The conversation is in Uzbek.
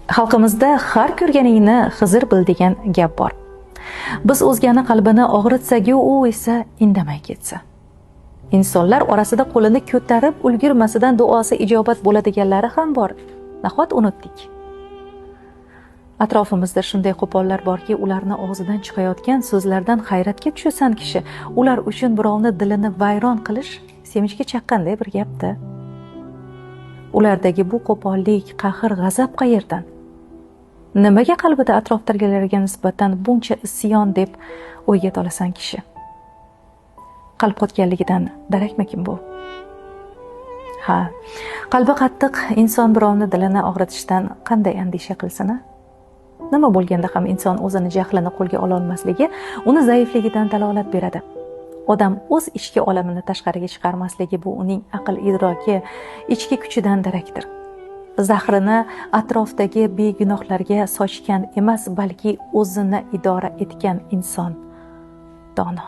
Xalqimizda har ko'rganingni Xizr bil degan gap bor. Biz o'zgani qalbini og'ritsak-yu, u esa indamay ketsa. Insonlar orasida qo'lini ko'tarib ulgurmasidan duosi ijobat bo'ladiganlari ham bor. Nahot unutdik. Atrofimizda shunday qo'pollar borki, ularni og'zidan chiqayotgan so'zlardan hayratga tushasan kishi. Ular uchun birovni dilini vayron qilish sevinchga chaqqanday bir gapda. Ulardagi bu qo'pollik, qahr, g'azab qayerdan? Nimaga qalbida atrofdagilarga nisbatan buncha isyon deb o'yga tolasan kishi? Qalb qotganligidan darakmikin bu? Ha, qalbi qattiq inson birovni dilini og'ritishdan qanday andisha qilsin? Nima bo'lganda ham inson o'zini jahlini qo'lga ola olmasligi uni zaifligidan dalolat beradi. Odam o'z ichki olamini tashqariga chiqarmasligi bu uning aql idroki, ichki kuchidan darakdir. Zahrini atrofdagi begunohlarga sochgan emas, balki o'zini idora etgan inson dono.